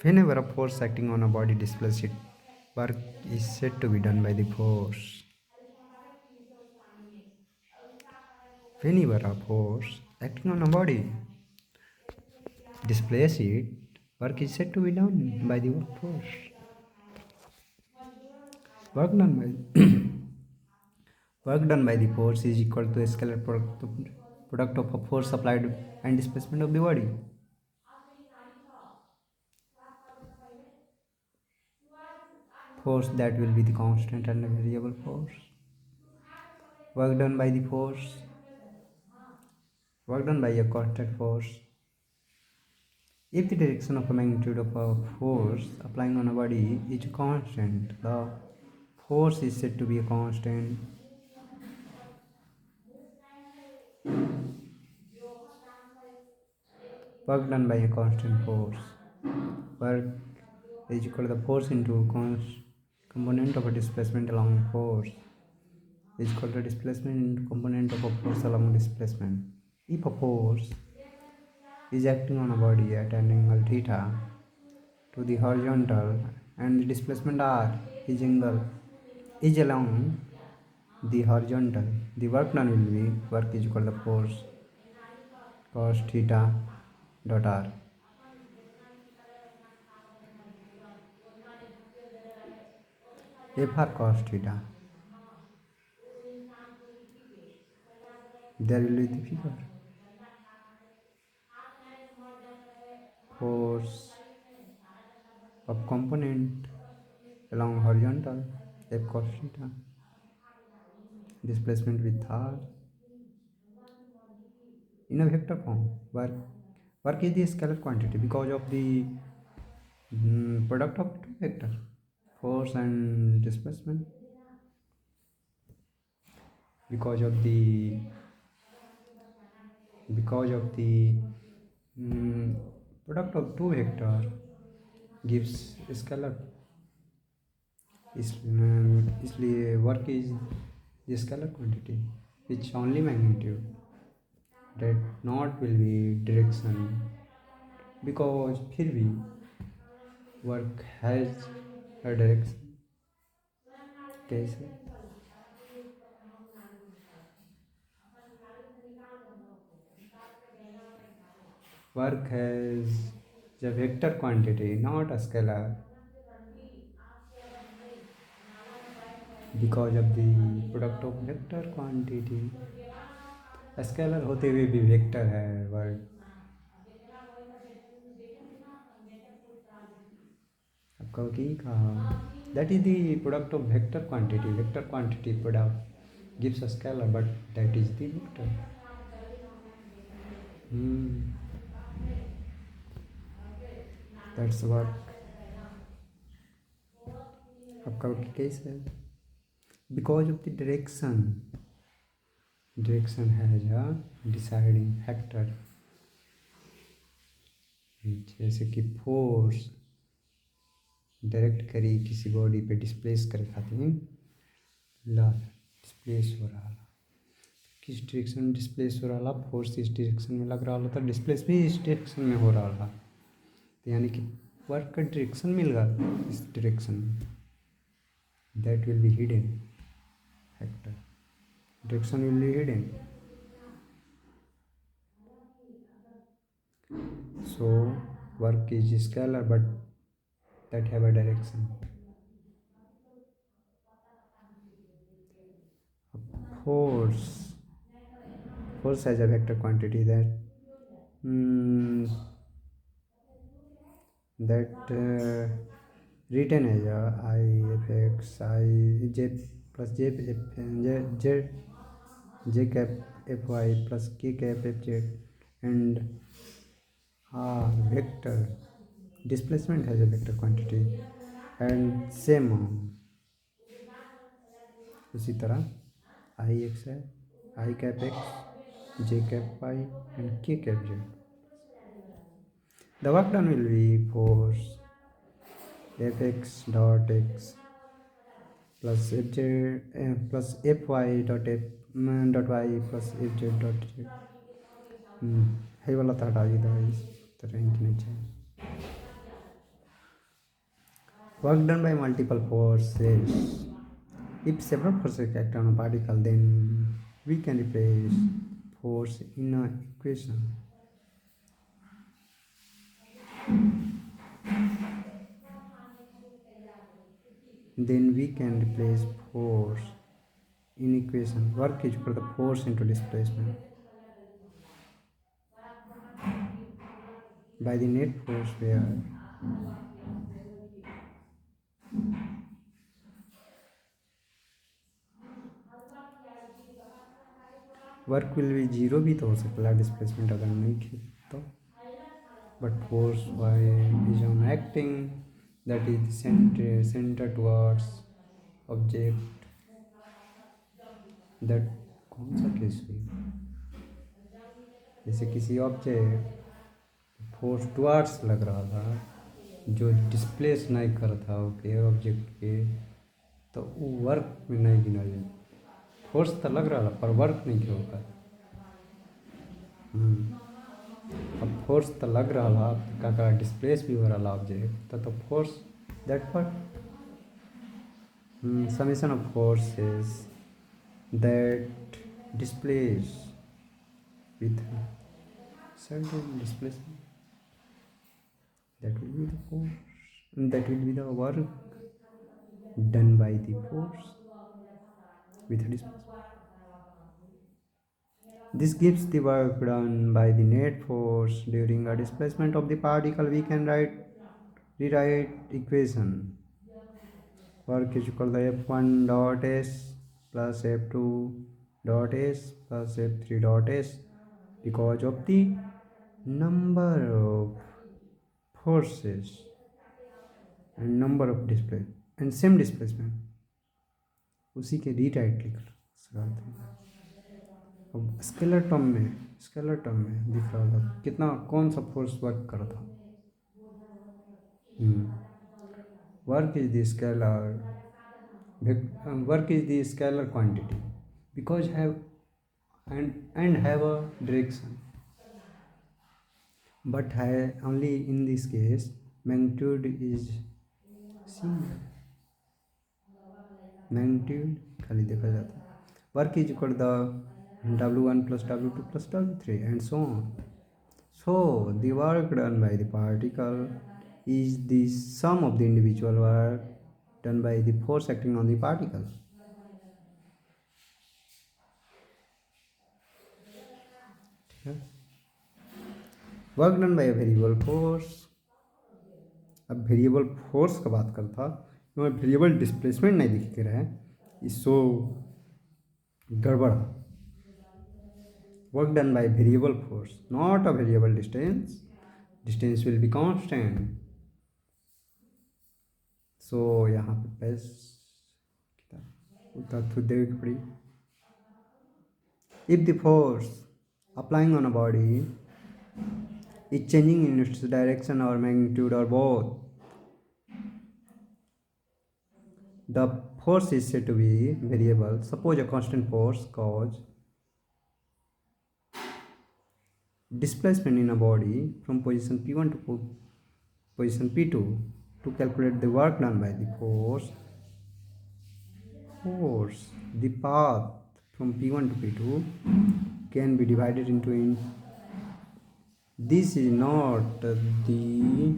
Whenever a force acting on a body displaces it, work is said to be done by the force. Whenever a force acting on a body displaces it, work is said to be done by the workforce. Work done by work done by the force is equal to a scalar product of a force applied and displacement of the body. Force that will be the constant and a variable force. Work done by the force. Work done by a constant force. If the direction of a magnitude of a force applying on a body is a constant, the force is said to be a constant. Work done by a constant force. Work is equal to the force into component of a displacement along force is equal to displacement into component of a force along displacement. If a force is acting on a body at an angle theta to the horizontal and the displacement r is along the horizontal, the work done will be work is equal to force cos theta dot r. F r cos theta. There will be the figure. Force of component along horizontal F cos theta. Displacement with r in a vector form. Work is the scalar quantity because of the product of two vector force and displacement. Because of the product of two vector gives scalar. इसलिए work is the scalar quantity which only magnitude that not will be direction, because फिर भी work has a direction. कैसे? Work has a vector quantity, not a scalar, because of the product of vector quantity. Scalar होते हुए भी vector है work. आपका की कहा that is the product of vector quantity product gives a scalar, but that is the vector. That's work. आपका कैसे है? Because of the direction has a deciding factor. जैसे कि फोर्स डायरेक्ट करी किसी बॉडी पे डिस्प्लेस करे खातिर ला डिस्प्लेस हो रहा, किस डायरेक्शन में डिस्प्लेस हो रहा, फोर्स इस डायरेक्शन में लग रहा था, डिस्प्लेस भी इस डायरेक्शन में हो रहा था, तो यानी कि वर्क का डायरेक्शन मिल गया इस डायरेक्शन में. That will be hidden factor. Direction will be hidden. So work is scalar, but that have a direction. Force has a vector quantity that written as a I fx I j plus j cap fy plus k cap fz and r vector. Displacement has a vector quantity and same उसी तरह i x है, i cap x, j cap y and k cap z. The work done will be force F x dot x plus F z plus F y dot y plus F z dot z. है वाला तो हटा दी दवाई इस तरह की नहीं चाहिए. Work done by multiple forces. If several forces act on a particle, then we can replace force in an equation. Then we can replace force in equation. Work is equal to force into displacement by the net force where work will भी zero भी तो हो सकता है displacement अगर नहीं की तो but force Y is on acting that is centre towards object that कौन सा केस हुई जैसे किसी ऑब्जेक्ट फोर्स टुवर्ड्स लग रहा था जो डिस्प्लेस नहीं कर था ओके ऑब्जेक्ट के तो वो वर्क में नहीं गिना जाए फोर्स तो लग रहा था पर वर्क नहीं किया होगा अब फोर्स तो लग रहा था क्या करा डिस्प्लेस भी हो रहा ऑब्जेक्ट तो force that part summation of forces that displace with certain displacement that will be the force and that will be the work done by the force with displacement. This gives the work done by the net force during a displacement of the particle. We can rewrite equation work is equal to F1 dot S plus F2 dot S plus F3 dot S because of the number of forces and number of displacement and same displacement उसी के rewrite लिख सकते हैं अब scalar term में दिख रहा था कितना कौन सा फोर्स वर्क कर रहा था work is the scalar work is the scalar quantity because have and have a direction but only in this case magnitude is seen magnitude खाली देखा जाता है work is equal to W1 plus W2 plus W3 and so on so the work done by the particle is the sum of the individual work done by the force acting on the particle work done by variable force अब variable force का बात करता क्योंकि variable displacement नहीं दिख के रहा है सो गड़बड़ work done by variable force not a variable distance will be constant so यहाँ पे पैस देख पड़ी if the force applying on a body is changing in its direction or magnitude or both. The force is said to be variable. Suppose a constant force cause displacement in a body from position P1 to position P2 to calculate the work done by the force. The path from P1 to P2 can be divided into this is not the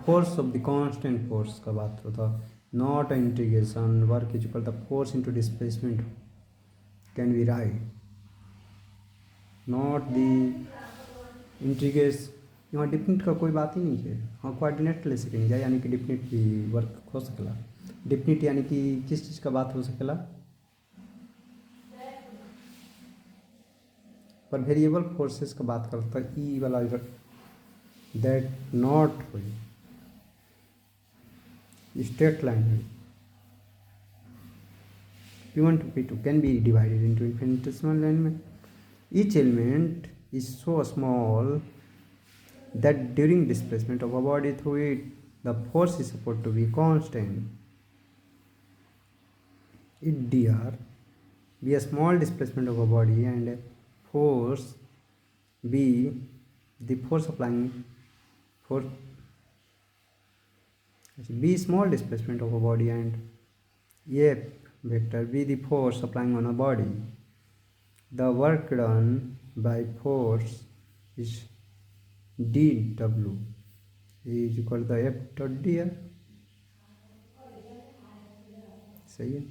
force of the constant force का बात होता not integration work is equal to force into displacement can be right not the integration यहाँ definite का कोई बात ही नहीं है हाँ कोऑर्डिनेट ले सकेंगे यानी कि डिफिनिट भी वर्क हो सकेला डिफिनिट यानी कि किस चीज़ का बात हो सकेला पर वेरिएबल फोर्सेस का बात करता है ई वाला दैट नॉट हुई स्ट्रेट लाइन हुई P1 to P2 can be divided into infinitesimal element. Each element is so small that during displacement of a body through it, the force is supposed to be constant. If dr be a small displacement of a body and force be the force applying force B small displacement of a body and A vector B the force applying on a body. The work done by force is dW is equal to F dot dr. सही है.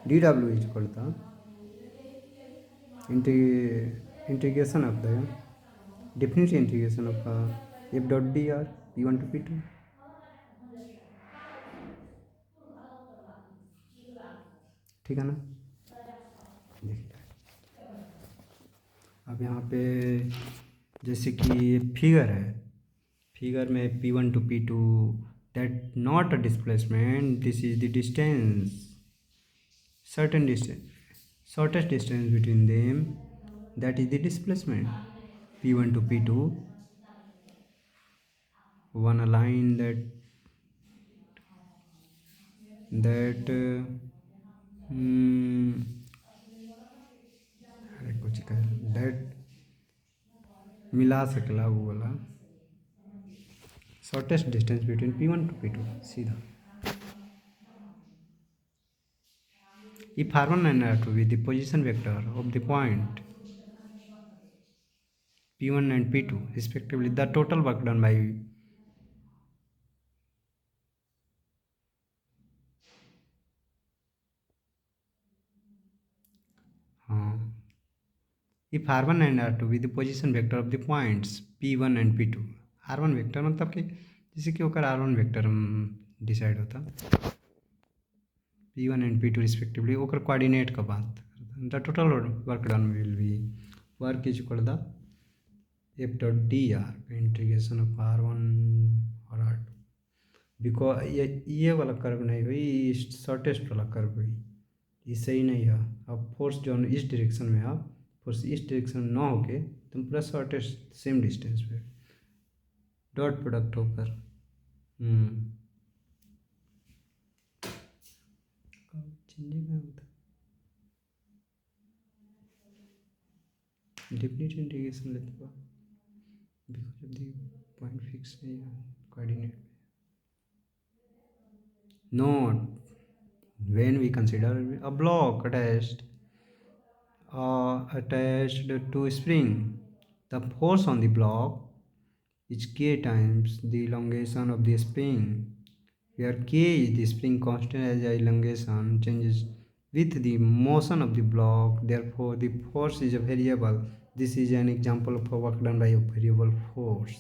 dW is equal to integration of the definite integration of F dot dr P1 to P2. ठीक है ना. देखिए अब यहाँ पे जैसे कि फिगर है, फिगर में P1 to P2 that not a displacement, this is the distance, certain distance, shortest distance between them, that is the displacement. P1 to P2, one line अरे कुछ कह that मिला सकला वो वाला shortest distance between P1 to P2 सीधा. If R1 and R2 be the position vector of the point P1 and P2 respectively, the total work done by if R1 and R2 be the position vector of the points P1 and P2, R1 vector मतलब कि जैसे कि ओकर R1 vector decide होता P1 and P2 respectively, ओकर coordinate का बात करता. The total work done will B work is equal the F dot dr integration of R1 और R2. बिकॉज ये वाला कर्व नहीं हुई, शॉर्टेस्ट वाला कर्व हुई, ये सही नहीं है. अब फोर्स जो इस डायरेक्शन में आप फोर्स इस डायरेक्शन में ना होके तुम पूरा शॉर्टेस्ट सेम डिस्टेंस पे डॉट प्रोडक्ट होकर डेफिनेट इंटीग्रेशन लेते हो because of the point fix नहीं है coordinate. Note, when we consider a block attached to a spring, the force on the block is k times the elongation of the spring, where k is the spring constant as the elongation changes with the motion of the block. Therefore, the force is a variable. This is an example of a work done by a variable force.